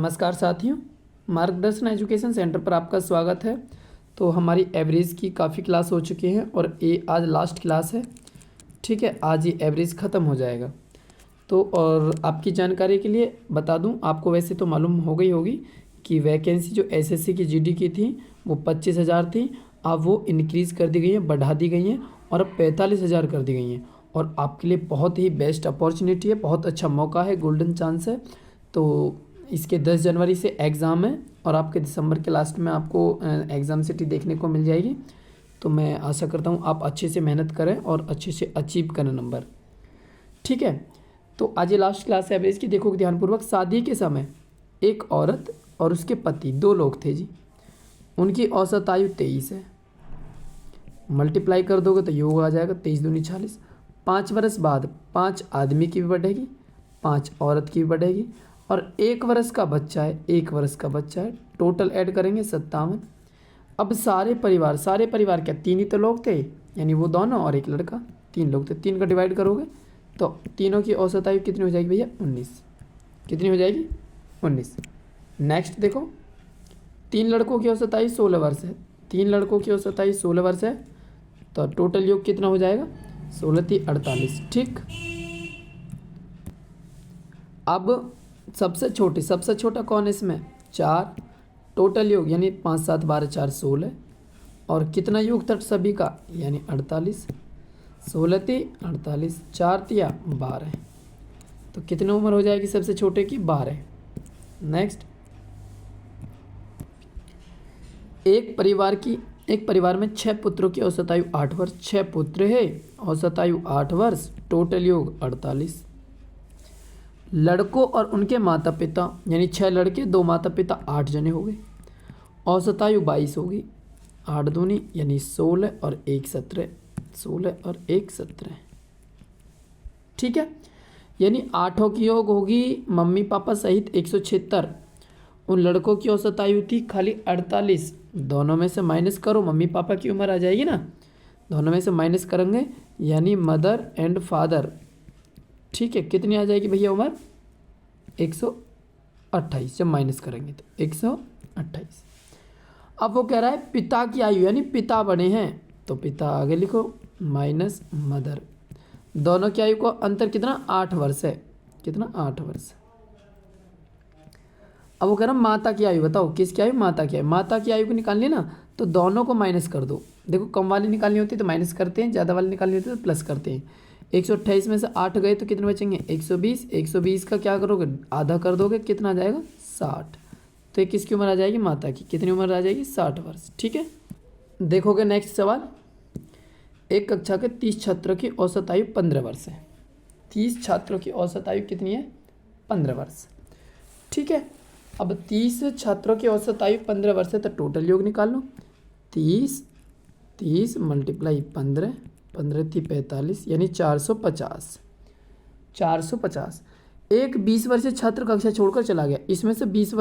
नमस्कार साथियों, मार्गदर्शन एजुकेशन सेंटर पर आपका स्वागत है। तो हमारी एवरेज की काफ़ी क्लास हो चुकी हैं और ये आज लास्ट क्लास है। ठीक है, आज ये एवरेज ख़त्म हो जाएगा। तो और आपकी जानकारी के लिए बता दूं, आपको वैसे तो मालूम हो गई होगी कि वैकेंसी जो एसएससी की जीडी की थी वो 25,000 थी। अब वो इंक्रीज़ कर दी गई है, बढ़ा दी गई हैं और अब 45,000 कर दी गई हैं। और आपके लिए बहुत ही बेस्ट अपॉर्चुनिटी है, बहुत अच्छा मौका है, गोल्डन चांस है। तो इसके 10 जनवरी से एग्ज़ाम है और आपके दिसंबर के लास्ट में आपको एग्ज़ाम सिटी देखने को मिल जाएगी। तो मैं आशा करता हूँ आप अच्छे से मेहनत करें और अच्छे से अचीव करें नंबर। ठीक है, तो आज ये लास्ट क्लास है एवरेज की। देखो ध्यानपूर्वक, शादी के समय एक औरत और उसके पति 2 लोग थे जी। उनकी औसत आयु 23 है। मल्टीप्लाई कर दोगे तो योग आ जाएगा 23 दूनी 40। 5 वर्ष बाद 5 आदमी की भी बढ़ेगी, 5 औरत की भी बढ़ेगी और 1 वर्ष का बच्चा है, 1 वर्ष का बच्चा है। टोटल ऐड करेंगे 57। अब सारे परिवार क्या 3 ही तो लोग थे, यानी वो दोनों और एक लड़का, 3 लोग थे। 3 का डिवाइड करोगे तो तीनों की औसत आयु कितनी हो जाएगी भैया? 19। कितनी हो जाएगी? 19। नेक्स्ट देखो, 3 लड़कों की औसत आयु 16 वर्ष है। 3 लड़कों की औसत आयु 16 वर्ष है, तो टोटल योग कितना हो जाएगा? 16 × 48। ठीक, अब सबसे छोटा कौन है इसमें? 4। टोटल योग यानी 5 7 12 4 16। और कितना योग था सभी का? यानी 48। 16 × 48, 4 × 12। तो कितनी उम्र हो जाएगी सबसे छोटे की? 12। नेक्स्ट, एक परिवार में 6 पुत्रों की औसत आयु 8 वर्ष। 6 पुत्र है, औसत आयु 8 वर्ष, टोटल योग 48। लड़कों और उनके माता पिता यानी 6 लड़के 2 माता पिता 8 जने हो गए। औसत आयु 22 होगी। 8 दूनी यानी 16 और 1 17। 16 और 1 17। ठीक है, यानी 8 की योग होगी मम्मी पापा सहित 176। उन लड़कों की औसत आयु थी खाली 48। दोनों में से माइनस करो, मम्मी पापा की उम्र आ जाएगी ना, दोनों में से माइनस करेंगे यानी मदर एंड फादर। ठीक है, कितनी आ जाएगी भैया उम्र? 128। जब माइनस करेंगे तो 128। अब वो कह रहा है पिता की आयु, यानी पिता बने हैं तो पिता आगे लिखो माइनस मदर। दोनों की आयु को अंतर कितना? 8 वर्ष है। कितना? 8 वर्ष। अब वो कह रहा माता की आयु बताओ, किसकी आयु? माता की आयु। माता की आयु को निकालनी ना, तो दोनों को माइनस कर दो। देखो, कम वाली निकालनी होती है तो माइनस करते हैं, ज़्यादा वाली निकालनी होती है तो प्लस करते हैं। 128 में से 8 गए तो कितने बचेंगे? 120। 120 का क्या करोगे? आधा कर दोगे, कितना आ जाएगा? 60। तो ये किसकी उम्र आ जाएगी? माता की। कितनी उम्र आ जाएगी? 60 वर्ष। ठीक है, देखोगे नेक्स्ट सवाल। एक कक्षा के 30 छात्रों की औसत आयु 15 वर्ष है। 30 छात्रों की औसत आयु कितनी है? 15 वर्ष। ठीक है, अब 30 छात्रों की औसत आयु 15 वर्ष है तो टोटल योग निकाल लो। 30 मल्टीप्लाई 15, 15 × 45 यानी 450। 450। एक 20 वर्षीय छात्र कक्षा छोड़कर चला गया। इसमें से 20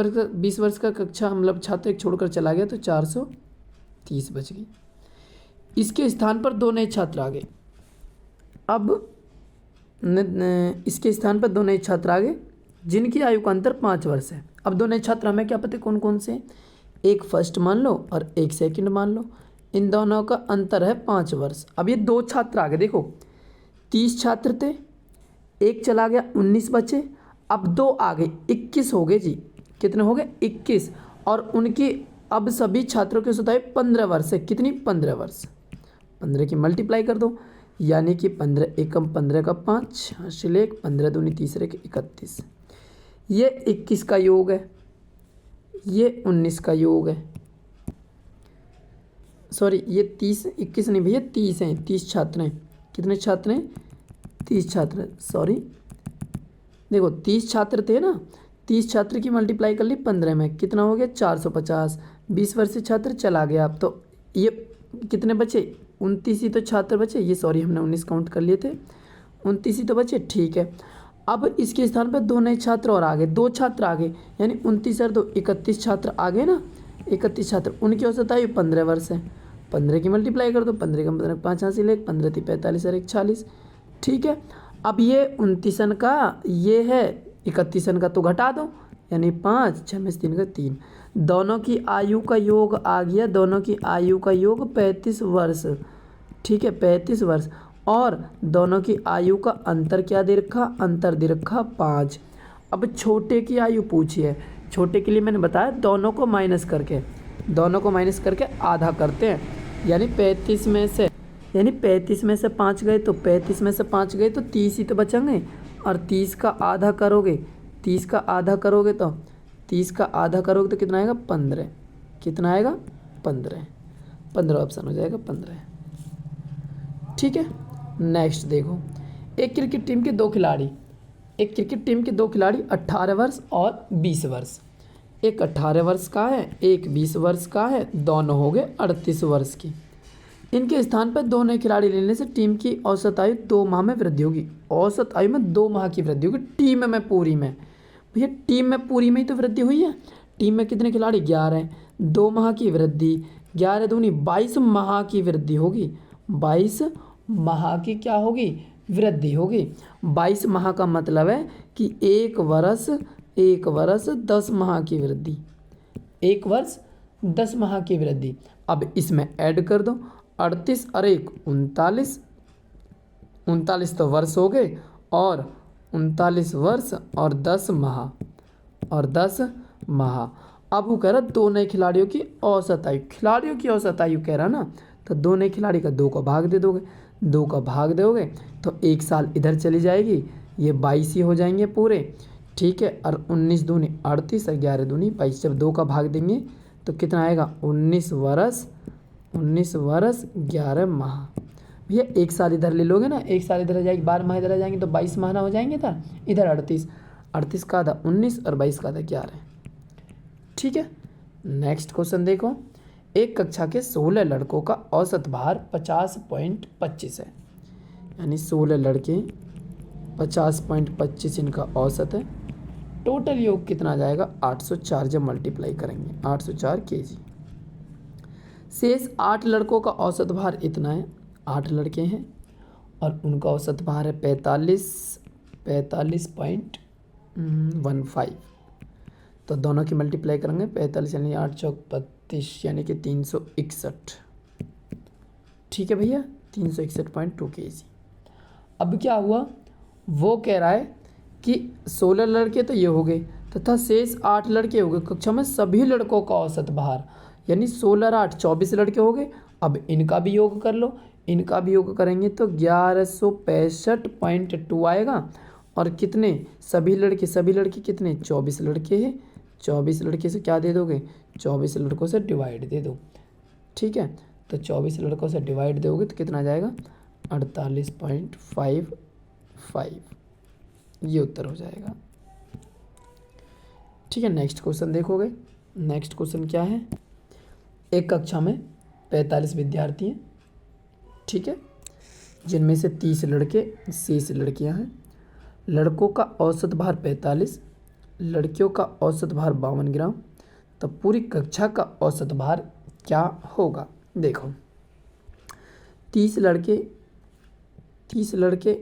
वर्ष का कक्षा मतलब छात्र एक छोड़कर चला गया तो 430 बच गई। इसके स्थान पर 2 नए छात्र आ गए। अब इसके स्थान पर 2 नए छात्र आ गए जिनकी आयु का अंतर 5 वर्ष है। अब 2 नए छात्र हमें क्या पता कौन कौन से? एक फर्स्ट मान लो और एक सेकंड मान लो। इन दोनों का अंतर है 5 वर्ष। अब ये 2 छात्र आ गए। देखो, 30 छात्र थे, एक चला गया, 19 बचे। अब 2 आ गए, 21 हो गए जी। कितने हो गए? 21। और उनकी अब सभी छात्रों की औसत आयु 15 वर्ष है। कितनी? 15 वर्ष। 15 की मल्टीप्लाई कर दो, यानी कि 15 एकम 15 का 5 हासिल 1, 15 दूनी तीसरे के 31। ये 21 का योग है, ये 19 का योग है। सॉरी, ये 30 21 नहीं भैया, 30 हैं। 30 छात्र हैं। कितने छात्र हैं? 30 छात्र। सॉरी, देखो 30 छात्र थे ना, 30 छात्र की मल्टीप्लाई कर ली 15 में, कितना हो गया? 450। 20 वर्षीय छात्र चला गया। अब तो ये कितने बचे? 29 ही तो छात्र बचे। ये सॉरी, हमने 19 काउंट कर लिए थे, 29 ही तो बचे। ठीक है, अब इसके स्थान पर 2 नए छात्र और आ गए, 2 छात्र आ गए, यानी 29 और 2 31 छात्र आ गए ना। 31 छात्र, उनकी औसत आयु 15 वर्ष है। 15 की मल्टीप्लाई कर दो, 15 का 15 5 हासिल 1, 15 × 45 और 1 40। ठीक है, अब ये 29 का ये है, 31 का तो घटा दो, यानी 5, 6 में से 3 का 3। दोनों की आयु का योग आ गया, दोनों की आयु का योग 35 वर्ष, ठीक है 35 वर्ष। और दोनों की आयु का अंतर क्या दे रखा, अंतर दे रखा 5। अब छोटे की आयु पूछी है, छोटे के लिए मैंने बताया दोनों को माइनस करके, दोनों को माइनस करके आधा करते हैं, यानी 35 में से 5 गए तो 35 में से 5 गए तो 30 ही तो बचेंगे। और 30 का आधा करोगे, 30 का आधा करोगे तो 30 का आधा करोगे तो कितना आएगा 15, कितना आएगा 15, 15 ऑप्शन हो जाएगा 15, ठीक है। नेक्स्ट देखो, एक क्रिकेट टीम के दो खिलाड़ी, एक क्रिकेट टीम के दो खिलाड़ी 18 वर्ष और 20 वर्ष, एक 18 वर्ष का है एक 20 वर्ष का है, दोनों हो गए 38 वर्ष की। इनके स्थान पर दो नए खिलाड़ी लेने से टीम की औसत आयु 2 माह में वृद्धि होगी। औसत आयु में 2 माह की वृद्धि होगी, टीम में पूरी में, भैया टीम में पूरी में ही तो वृद्धि हुई है। टीम में कितने खिलाड़ी 11 हैं, 2 माह की वृद्धि, 11 दूनी 22 माह की वृद्धि होगी, 22 माह की क्या होगी वृद्धि होगी। 22 माह का मतलब है कि एक वर्ष 10 माह की वृद्धि, एक वर्ष 10 माह की वृद्धि। अब इसमें ऐड कर दो 38 और 1 39, 39 तो वर्ष हो गए, और 39 वर्ष और 10 माह, और 10 माह। अब वो कह रहा दो नए खिलाड़ियों की औसत आयु, खिलाड़ियों की औसत आयु कह रहा ना, तो दो नए खिलाड़ी का 2 का भाग दे दोगे, 2 का भाग दोगे तो 1 साल इधर चली जाएगी, ये 22 ही हो जाएंगे पूरे, ठीक है। और 19 दूनी 38 और 11 दूनी 22, जब 2 का भाग देंगे तो कितना आएगा 19 वर्ष 11 माह। भैया 1 साल इधर ले लोगे ना, 1 साल इधर आ जाएगी, 12 माह इधर आ जाएंगे तो 22 माह ना हो जाएंगे इधर, इधर 38 का आधा 19 और 22 का आधा 11, ठीक है। नेक्स्ट क्वेश्चन देखो, एक कक्षा के 16 लड़कों का औसत भार 50.25 है, यानी 16 लड़के 50.25 इनका औसत है। टोटल योग कितना आ जाएगा 804, जब मल्टीप्लाई करेंगे 804 kg। शेष 8 लड़कों का औसत भार इतना है, 8 लड़के हैं और उनका औसत भार है 45.15। तो दोनों की मल्टीप्लाई करेंगे 45 यानी 8 चौक 32 यानी कि 361, ठीक है भैया 361.2 kg। अब क्या हुआ, वो कह रहा है कि 16 लड़के तो ये हो गए तथा शेष 8 लड़के हो गए, कक्षा में सभी लड़कों का औसत भार, यानी 16 और 8 24 लड़के हो गए। अब इनका भी योग कर लो, इनका भी योग करेंगे तो 1165.2 आएगा। और कितने सभी लड़के कितने 24 लड़के हैं, 24 लड़के से क्या दे दोगे 24 लड़कों से डिवाइड दे दो, ठीक है। तो 24 लड़कों से डिवाइड दोगे तो कितना आ जाएगा 48.55, ये उत्तर हो जाएगा, ठीक है। नेक्स्ट क्वेश्चन देखोगे, नेक्स्ट क्वेश्चन क्या है, एक कक्षा में 45 विद्यार्थी हैं, ठीक है, जिनमें से 30 लड़के शेष लड़कियां हैं। लड़कों का औसत भार 45, लड़कियों का औसत भार 52 ग्राम, तो पूरी कक्षा का औसत भार क्या होगा। देखो 30 लड़के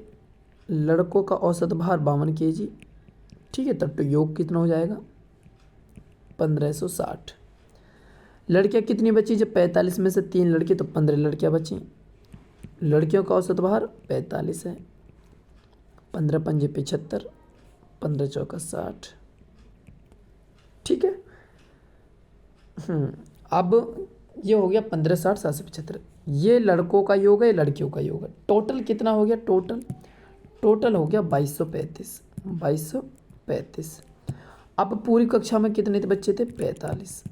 लड़कों का औसत भार 52 kg, ठीक है। तब तो योग कितना हो जाएगा 1560। लड़कियां कितनी बची, जब 45 में से 3 लड़के तो 15 लड़कियां बची। लड़कियों का औसत भार 45 है, 15 पंजे 75, 15 चौका 60, ठीक है। अब ये हो गया 15 60 775, ये लड़कों का योग है, लड़कियों का योग है। टोटल कितना हो गया, टोटल हो गया 2235। अब पूरी कक्षा में कितने बच्चे थे 45,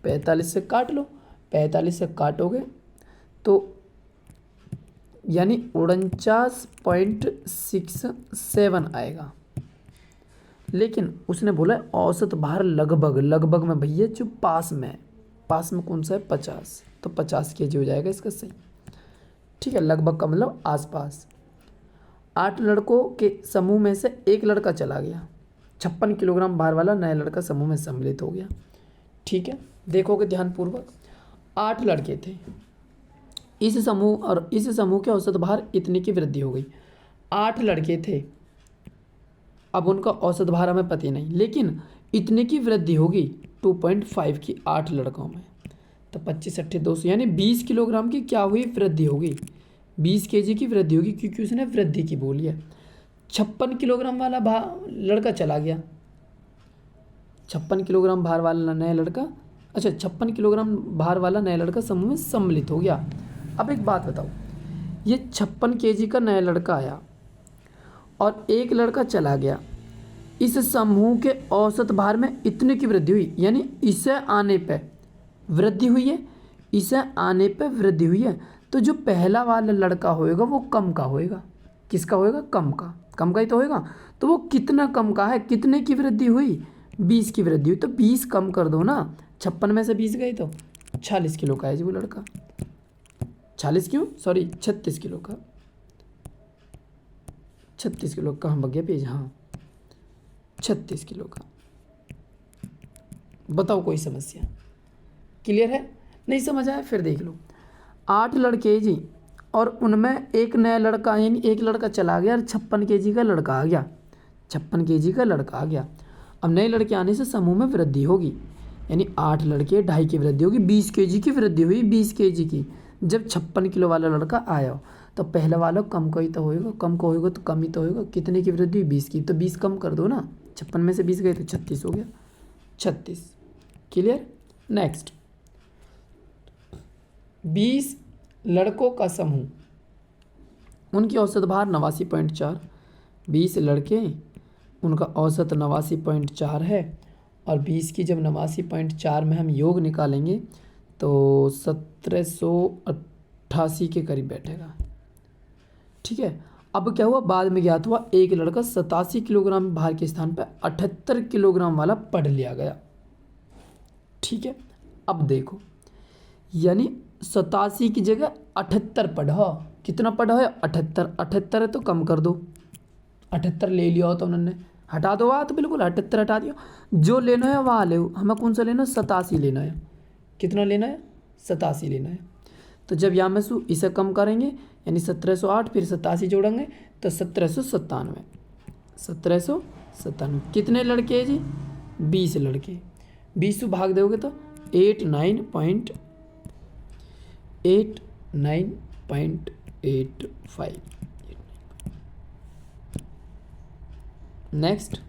45 से काट लो, 45 से काटोगे तो यानी 49.67 आएगा। लेकिन उसने बोला औसत भार लगभग में, भैया जो पास में कौन सा है 50, तो 50 kg हो जाएगा इसका सही, ठीक है। लगभग का मतलब आसपास। 8 लड़कों के समूह में से एक लड़का चला गया, 56 किलोग्राम भार वाला नया लड़का समूह में सम्मिलित हो गया, ठीक है। देखोगे ध्यानपूर्वक, 8 लड़के थे इस समूह, और इस समूह के औसत भार इतने की वृद्धि हो गई। 8 लड़के थे, अब उनका औसत भार हमें पता नहीं, लेकिन इतने की वृद्धि होगी 2.5 की 8 लड़कों में, तो 25 अट्ठे 200 यानी 20 किलोग्राम की क्या हुई वृद्धि होगी, 20 केजी की वृद्धि होगी, क्योंकि उसने वृद्धि की बोली है। 56 किलोग्राम वाला लड़का चला गया, 56 किलोग्राम भार वाला नया लड़का, अच्छा 56 किलोग्राम भार वाला नया लड़का समूह में सम्मिलित हो गया। अब एक बात बताओ, ये 56 केजी का नया लड़का आया और एक लड़का चला गया, इस समूह के औसत भार में इतने की वृद्धि हुई, यानी इसे आने पे वृद्धि हुई है, इसे आने पे वृद्धि हुई है, तो जो पहला वाला लड़का होएगा वो कम का होएगा। किसका होएगा? कम का। कम का ही तो होएगा। तो वो कितना कम का है, कितने की वृद्धि हुई? 20 की वृद्धि हुई, तो 20 कम कर दो ना, 56 में से 20 गए तो 40 किलो का है जी वो लड़का। 40 क्यों, सॉरी 36 किलो का, 36 किलो कहाँ बग गया पेज, हाँ 36 किलो का। बताओ कोई समस्या? क्लियर है? नहीं समझ आया फिर देख लो। 8 लड़के जी, और उनमें एक नया लड़का, यानी एक लड़का चला गया और 56 केजी का लड़का आ गया, 56 केजी का लड़का आ गया। अब नए लड़के आने से समूह में वृद्धि होगी, यानी 8 लड़के 2.5 की वृद्धि होगी, 20 केजी की वृद्धि हुई, 20 केजी की। जब 56 किलो वाला लड़का आया तो पहला वाला कम का ही तो होएगा, कम का होएगा तो कम ही तो होएगा। कितने की वृद्धि हुई? 20 की, तो 20 कम कर दो ना, 56 में से 20 गए तो 36 हो गया, 36। क्लियर? नेक्स्ट, 20 लड़कों का समूह, उनकी औसत भार 89.4, 20 लड़के, उनका औसत 89.4 है, और 20 की जब 89.4 में हम योग निकालेंगे तो 1788 के करीब बैठेगा। ठीक है। अब क्या हुआ, बाद में ज्ञात हुआ एक लड़का 87 किलोग्राम भार के स्थान पर 78 किलोग्राम वाला पढ़ लिया गया। ठीक है। अब देखो, यानी 87 की जगह 78 पढ़ा, कितना पढ़ा है? 78, 78 है तो कम कर दो, 78 ले लिया हो तो उन्होंने, हटा दो वहाँ तो बिल्कुल 78 हटा दिया, जो लेना है वहाँ ले, हमें कौन सा लेना है? 87 लेना है। कितना लेना है? 87 लेना है। तो जब यहाँ में इसे कम करेंगे, यानी 1708, फिर 87 जोड़ेंगे तो 1797, 1797। कितने लड़के हैं जी? 20 लड़के, 20 से भाग दोगे तो 89.85। नेक्स्ट,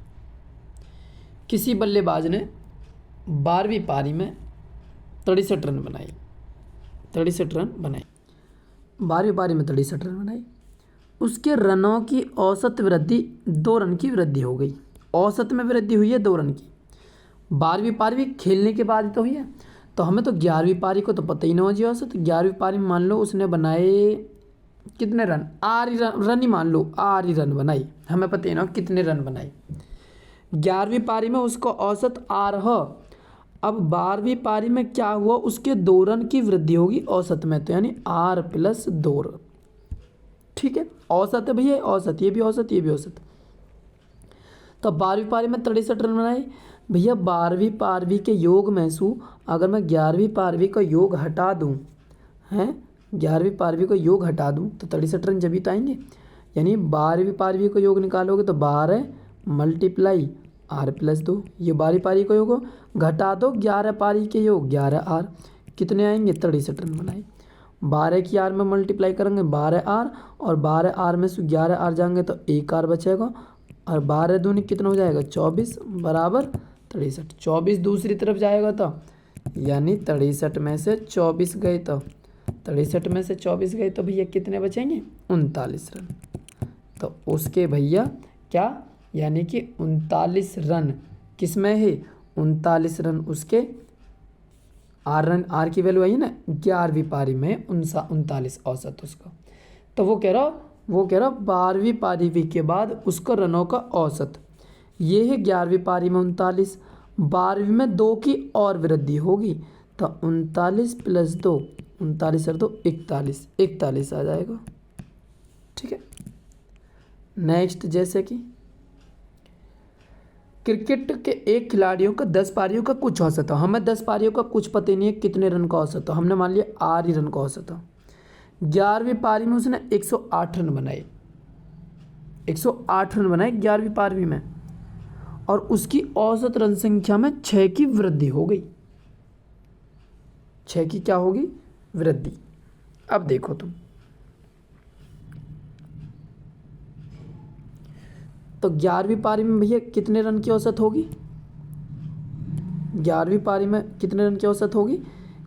किसी बल्लेबाज ने 12वीं पारी में 63 रन बनाई, 63 रन बनाई, 12वीं पारी में 63 रन बनाई। उसके रनों की औसत वृद्धि 2 रन की वृद्धि हो गई, औसत में वृद्धि हुई है 2 रन की। 12वीं पारी भी खेलने के बाद तो हुई है, तो हमें तो 11वीं पारी को तो पता ही ना हो जी औसत। 11वीं पारी में मान लो उसने बनाए कितने रन, आर रन ही मान लो, आर ही रन बनाई, हमें पता ही ना कितने रन बनाई। 11वीं पारी में उसका औसत आर है। अब 12वीं पारी में क्या हुआ, उसके 2 रन की वृद्धि होगी औसत में, तो यानी आर प्लस 2 रन। ठीक है, औसत है भैया, औसत, ये भी औसत, ये भी औसत। तो 12वीं पारी में 63 रन बनाए भैया। 12वीं पारवी के योग में से अगर मैं 11वीं पारवी का योग हटा दूँ, हैं 11वीं पारवी का योग हटा दूँ तो 63 रन जब ही तो आएंगे। यानी 12वीं पारवी का योग निकालोगे तो 12 मल्टीप्लाई आर प्लस 2, ये 12वीं पारी का योग हो। घटा दो 11 पारी के योग, 11 आर, कितने आएंगे? 63 रन बनाए। 12 की आर में मल्टीप्लाई करेंगे 12 आर, और 12 आर में से 11 आर जाएंगे तो 1 आर बचेगा, और 12 दूनी कितना हो जाएगा? 24 बराबर 63। 24 दूसरी तरफ जाएगा तो, यानी 63 में से 24 गए तो, 63 में से 24 गए तो भैया कितने बचेंगे? 39 रन। तो उसके भैया क्या, यानी कि 39 रन किस में है? 39 रन उसके आर रन, आर की वैल्यू आई है ना 11वीं पारी में 39 औसत उसका। तो वो कह रहा 12वीं पारी के बाद उसका रनों का औसत ये है 11वीं पारी में 39, 12वीं में 2 की और वृद्धि होगी तो 39 प्लस 2, 39 और 2 41, 41 आ जाएगा। ठीक है। नेक्स्ट, जैसे कि क्रिकेट के एक खिलाड़ियों का 10 पारियों का कुछ औसत है, हमें 10 पारियों का कुछ पता नहीं है कितने रन का औसत है, हमने मान लिया 8 ही रन का औसत है। 11वीं पारी में उसने 108 रन बनाए, 108 रन बनाए 11वीं पारी में, और उसकी औसत रन संख्या में 6 की वृद्धि हो गई। 6 की क्या होगी? वृद्धि। अब देखो तुम, तो 11वीं पारी में भैया कितने रन की औसत होगी? 11वीं पारी में कितने रन की औसत होगी?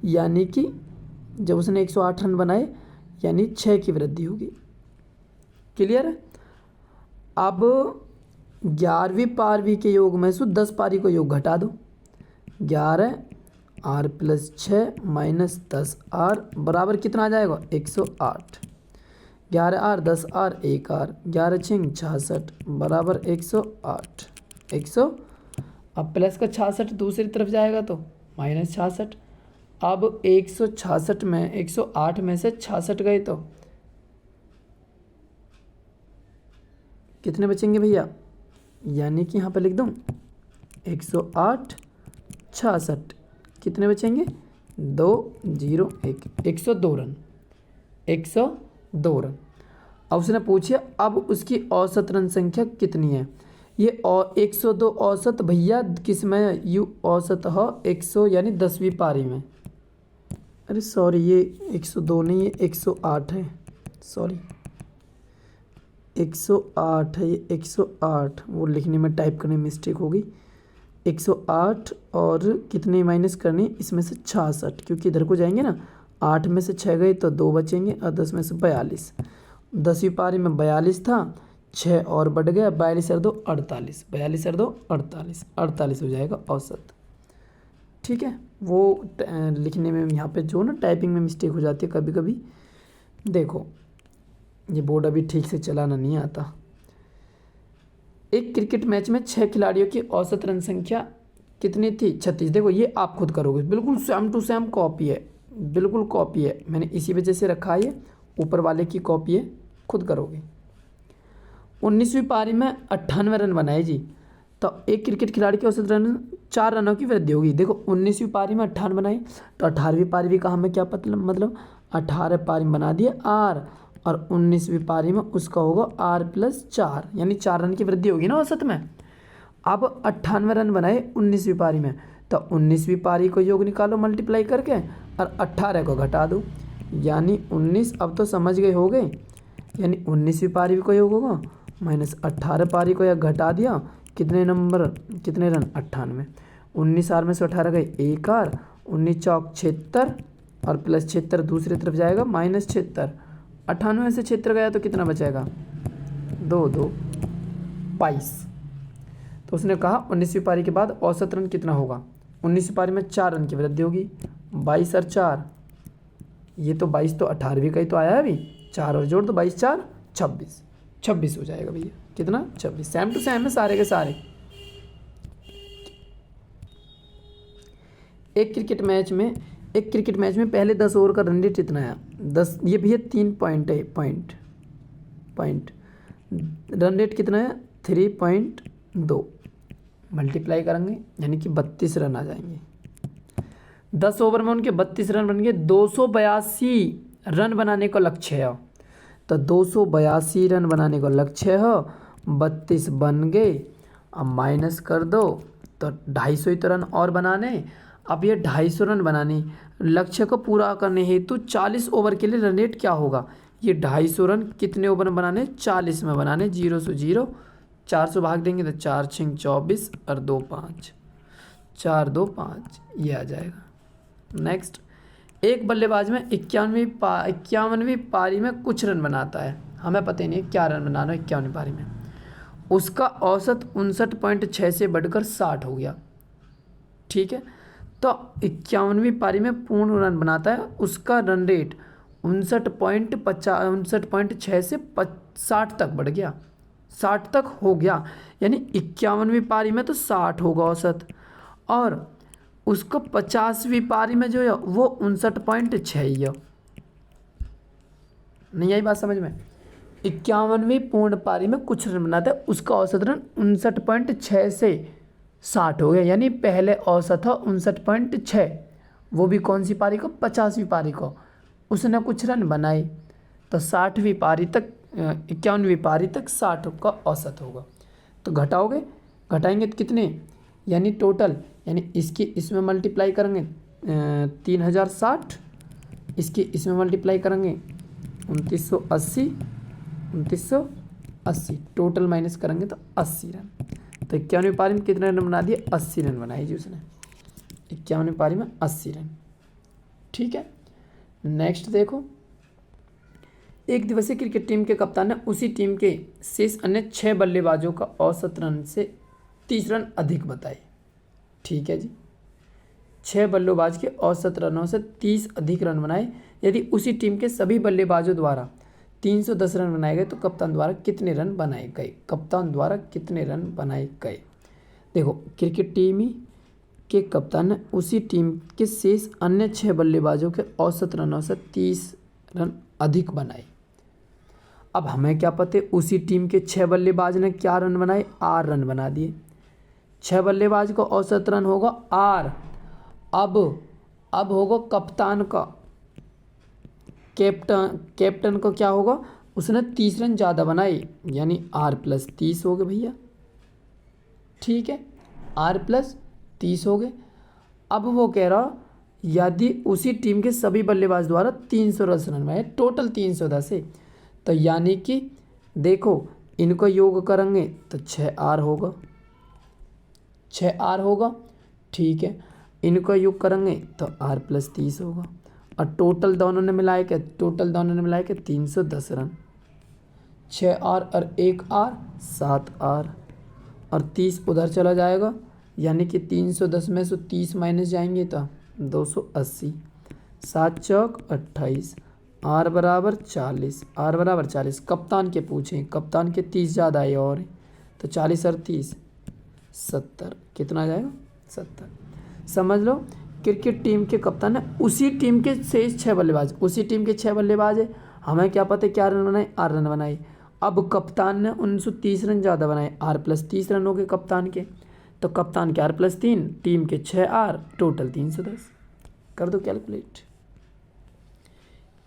यानी कि जब उसने 108 रन बनाए यानी 6 की वृद्धि होगी। क्लियर है? अब 11वीं पारी के योग में से 10 पारी को योग घटा दो। 11 आर प्लस 6 माइनस 10 आर बराबर कितना आ जाएगा? 108। 11 आर 10 आर 1 आर 11 छिंग 66 बराबर 108। 100 अब प्लस का 66 दूसरी तरफ जाएगा तो माइनस 66। अब 166 में 108 में से 66 गए तो कितने बचेंगे भैया? यानी कि यहाँ पे लिख दूँ 108 66 कितने बचेंगे? 201 102 रन। 102 रन। अब उसने पूछा अब उसकी औसत रन संख्या कितनी है? ये 102 औसत भैया किस में? यू औसत हो 100 यानी 10वीं पारी में। अरे सॉरी, ये 102 नहीं, ये 108 है। सॉरी 108 है, ये 108 वो लिखने में टाइप करने में मिस्टेक हो गई। 108 और कितने माइनस करने? इसमें से 66, क्योंकि इधर को जाएंगे ना। 8 में से 6 गए तो 2 बचेंगे और 10 में से 42। 10वीं पारी में 42 था, 6 और बढ़ गया, 42 और 2 48, 42 और 2 48, 48 हो जाएगा औसत। ठीक है, वो लिखने में यहाँ पे जो ना टाइपिंग में मिस्टेक हो जाती है कभी कभी। देखो ये बोर्ड अभी ठीक से चलाना नहीं आता। एक क्रिकेट मैच में 6 खिलाड़ियों की औसत रन संख्या कितनी थी? 36। देखो ये आप खुद करोगे, बिल्कुल सेम टू सेम कॉपी है, बिल्कुल कॉपी है। मैंने इसी वजह से रखा है, ऊपर वाले की कॉपी है, खुद करोगे। 19वीं पारी में 98 रन बनाए जी, तो एक क्रिकेट खिलाड़ी के औसत रन 4 रनों की वृद्धि होगी। देखो 19वीं पारी में 98 बनाई तो 18वीं पारी भी कहाँ में क्या मतलब 18 पारी में बना दिए आर, और 19वीं पारी में उसका होगा आर प्लस 4 यानी 4 रन की वृद्धि होगी ना औसत में। अब 98 रन बनाए 19वीं पारी में, तो 19वीं पारी को योग निकालो मल्टीप्लाई करके और 18 को घटा दो, यानी 19। अब तो समझ गए हो गए, यानी 19वीं पारी को योग होगा माइनस 18 पारी को या घटा दिया, कितने नंबर कितने रन? 98। 19 आर में से 18 गए 1 आर, 19 चौक 76 और प्लस 76 दूसरी तरफ जाएगा माइनस 76। 98 में से 76 गया तो कितना बचेगा? 2 2 22। तो उसने कहा 19वीं पारी के बाद औसत रन कितना होगा? 19वीं पारी में 4 रन की वृद्धि होगी। 22 और 4, ये तो 22 तो 18वीं का ही तो आया है अभी, 4 और जोड़ तो 22 4 26, 26 हो जाएगा भैया। कितना? 26। सेम टू सेम है सारे के सारे। एक क्रिकेट मैच में पहले 10 ओवर का रन रेट कितना है? 10, ये भैया 3 पॉइंट है, पॉइंट रन रेट कितना है? 3.2 मल्टीप्लाई करेंगे यानी कि 32 रन आ जाएंगे। 10 ओवर में उनके 32 रन बन गए। 282 रन बनाने का लक्ष्य है, तो 282 रन बनाने का लक्ष्य है, 32 बन गए। अब माइनस कर दो तो 250 ही तो रन और बनाने। अब ये 250 रन बनाने लक्ष्य को पूरा करने हेतु 40 ओवर के लिए रन रेट क्या होगा? ये 250 रन कितने ओवर में बनाने? 40 में बनाने। 0 से 0 4 से भाग देंगे तो 4 6 24 और 2 5, 4 2 5 ये आ जाएगा। नेक्स्ट, एक बल्लेबाज में 51वीं पारी में कुछ रन बनाता है, हमें पता ही नहीं क्या रन बनाना है 51वीं पारी में। उसका औसत 59.6 से बढ़कर 60 हो गया। ठीक है, तो 51वीं पारी में पूर्ण रन बनाता है, उसका रन रेट 59.6 से 60 तक बढ़ गया, 60 तक हो गया, यानी 51वीं पारी में तो 60 होगा औसत, और उसको 50वीं पारी में जो है वो 59.6 ही है। नहीं आई बात समझ में? 51वीं पूर्ण पारी में कुछ रन बनाता है, उसका औसत रन 59.6 से 60 हो गया, यानी पहले औसत था 59.6, वो भी कौन सी पारी को? 50वीं पारी को। उसने कुछ रन बनाए तो 51वीं पारी तक 60 का औसत होगा। तो घटाओगे घटाएंगे तो कितने, यानी टोटल, यानी इसकी इसमें मल्टीप्लाई करेंगे 3060, इसकी इसमें मल्टीप्लाई करेंगे 2980, टोटल माइनस करेंगे तो 80 रन। तो 51वीं पारी में कितने रन बना दिए, 80 रन बनाए जी उसने, 51वीं पारी में 80 रन। ठीक है, नेक्स्ट देखो, एक दिवसीय क्रिकेट टीम के कप्तान ने उसी टीम के शेष अन्य 6 बल्लेबाजों का औसत रन से 30 रन अधिक बताए। ठीक है जी, 6 बल्लेबाज के औसत रनों से 30 अधिक रन बनाए। यदि उसी टीम के सभी बल्लेबाजों द्वारा 310 रन बनाए गए तो कप्तान द्वारा कितने रन बनाए गए, कप्तान द्वारा कितने रन बनाए गए। देखो, क्रिकेट टीम ही के कप्तान ने उसी टीम के शेष अन्य 6 बल्लेबाजों के औसत रनों से 30 रन अधिक बनाए। अब हमें क्या पता है, उसी टीम के 6 बल्लेबाज ने क्या रन बनाए, 8 रन बना दिए। 6 बल्लेबाज का औसत रन होगा 8। अब होगा कप्तान का, कैप्टन का क्या होगा, उसने 30 रन ज़्यादा बनाए, यानी R+30 हो गए भैया। ठीक है, R+30 हो गए। अब वो कह रहा यदि उसी टीम के सभी बल्लेबाज द्वारा 310 रन बनाए, टोटल 310 है, तो यानी कि देखो इनको योग करेंगे तो 6R होगा, 6R होगा। ठीक है, इनको योग करेंगे तो R+30 होगा, और टोटल दोनों ने मिलाए के 310 रन। 6R और 1R 7R, और 30 उधर चला जाएगा, यानी कि 310 में से 30 माइनस जाएंगे तो 280, 7 चौक 28, R बराबर 40। कप्तान के पूछें, कप्तान के 30 ज़्यादा आए और तो 40 और 30 70, कितना आ जाएगा 70। समझ लो, क्रिकेट टीम के कप्तान है उसी टीम के शेष 6 बल्लेबाज, उसी टीम के 6 बल्लेबाज है, हमें क्या पता है क्या रन बनाए, 8 रन बनाए। अब कप्तान ने 130 रन ज़्यादा बनाए, R+30 रन हो गए कप्तान के, तो कप्तान के R+3, टीम के 6R, टोटल 310। कर दो कैलकुलेट।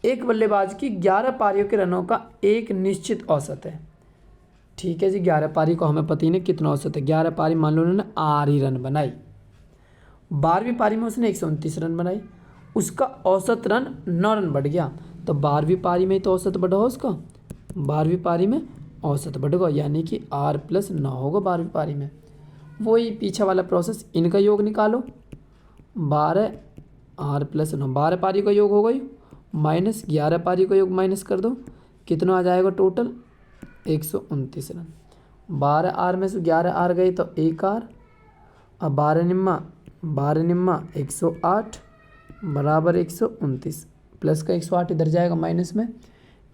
एक बल्लेबाज की 11 पारियों के रनों का एक निश्चित औसत है। ठीक है जी, 11 पारी को हमें पता ही नहीं कितना औसत है। 11 पारी मान लो उन्होंने 8 ही रन बनाई, 12वीं पारी में उसने 129 रन बनाई, उसका औसत रन 9 रन बढ़ गया, तो 12वीं पारी में तो औसत बढ़ा उसका, 12वीं पारी में औसत बढ़ेगा, यानी कि R+9 होगा 12वीं पारी में। वही पीछे वाला प्रोसेस, इनका योग निकालो, 12 R+9, 12 पारी का योग हो गई, माइनस 11 पारी का योग माइनस कर दो, कितना आ जाएगा टोटल 129 रन। 12R में से 11R गए तो 1R, अब 12 निम्मा 108 बराबर 129, प्लस का 108 इधर जाएगा माइनस में,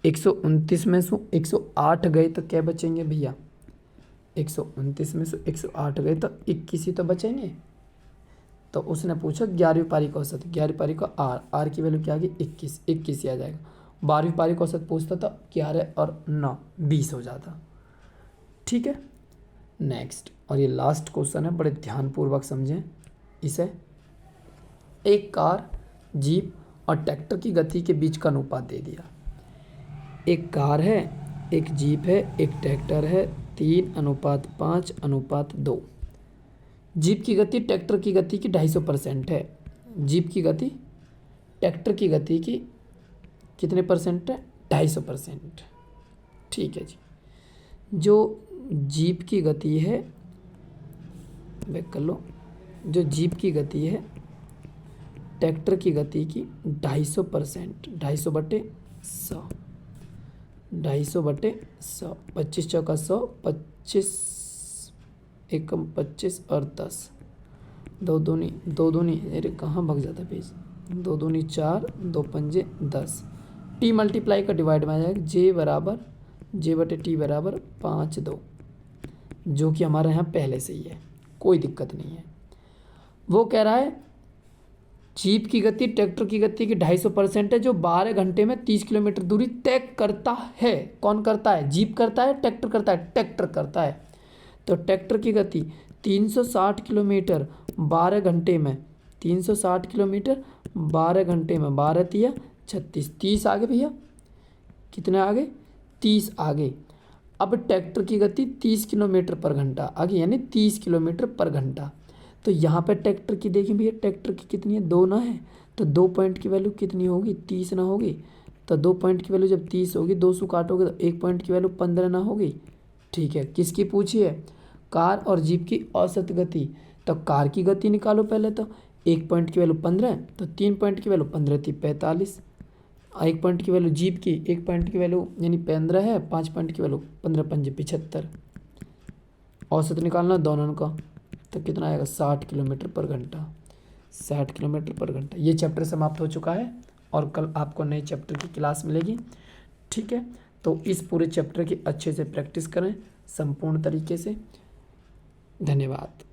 129 में से 108 गए तो क्या बचेंगे भैया, 129 में से 108 गए तो 21 ही तो बचेंगे। तो उसने पूछा 11वीं पारी का औसत, 11वीं पारी का R की वैल्यू क्या आ गई 21 ही आ जाएगा। 12वीं पारी का औसत पूछता था 11 और 9 20 हो जाता। ठीक है, नेक्स्ट, और ये लास्ट क्वेश्चन है, बड़े ध्यानपूर्वक समझें इसे। एक कार, जीप और ट्रैक्टर की गति के बीच का अनुपात दे दिया। एक कार है, एक जीप है, एक ट्रैक्टर है, 3:5:2। जीप की गति ट्रैक्टर की गति की 250% है। जीप की गति ट्रैक्टर की गति की कितने परसेंट है, 250%। ठीक है जी, जो जीप की गति है, बैक कर लो, जो जीप की गति है ट्रैक्टर की गति की 250%, 250/100, 250/100, 25 चौका 100, 25 एकम 25 और 10, दो दूनी, अरे कहाँ भाग जाता पेज, 2 दूनी 4, 2 पंजे 10, टी मल्टीप्लाई का डिवाइड में आ जाएगा, J/T बराबर 5/2, जो कि हमारे यहाँ पहले से ही है, कोई दिक्कत नहीं है। वो कह रहा है जीप की गति ट्रैक्टर की गति की 250% है, जो 12 घंटे में 30 किलोमीटर दूरी तय करता है। कौन करता है, जीप करता है, ट्रैक्टर करता है, ट्रैक्टर करता है। तो ट्रैक्टर की गति 360 किलोमीटर 12 घंटे में, 360 किलोमीटर 12 घंटे में, 12 तिया 36, 30 आगे भैया, कितने आगे 30 आगे। अब ट्रैक्टर की गति 30 किलोमीटर पर घंटा आगे, यानी 30 किलोमीटर पर घंटा। तो यहाँ पे ट्रैक्टर की देखें भैया, ट्रैक्टर की कितनी है, 2 ना है, तो 2 पॉइंट की वैल्यू कितनी होगी, 30 ना होगी। तो 2 पॉइंट की वैल्यू जब 30 होगी, 2 से काटोगे तो 1 पॉइंट की वैल्यू 15 ना होगी। ठीक है, किसकी पूछी है, कार और जीप की औसत गति। तो कार की गति निकालो पहले, तो 1 पॉइंट की वैल्यू 15, तो 3 पॉइंट की वैल्यू 15 थी 45। 1 पॉइंट की वैल्यू जीप की, 1 पॉइंट की वैल्यू यानी 15 है, 5 पॉइंट की वैल्यू 15 पंजे 75। औसत निकालना दोनों का, तो कितना आएगा, 60 किलोमीटर पर घंटा। 60 किलोमीटर पर घंटा। ये चैप्टर समाप्त हो चुका है और कल आपको नए चैप्टर की क्लास मिलेगी। ठीक है, तो इस पूरे चैप्टर की अच्छे से प्रैक्टिस करें संपूर्ण तरीके से। धन्यवाद।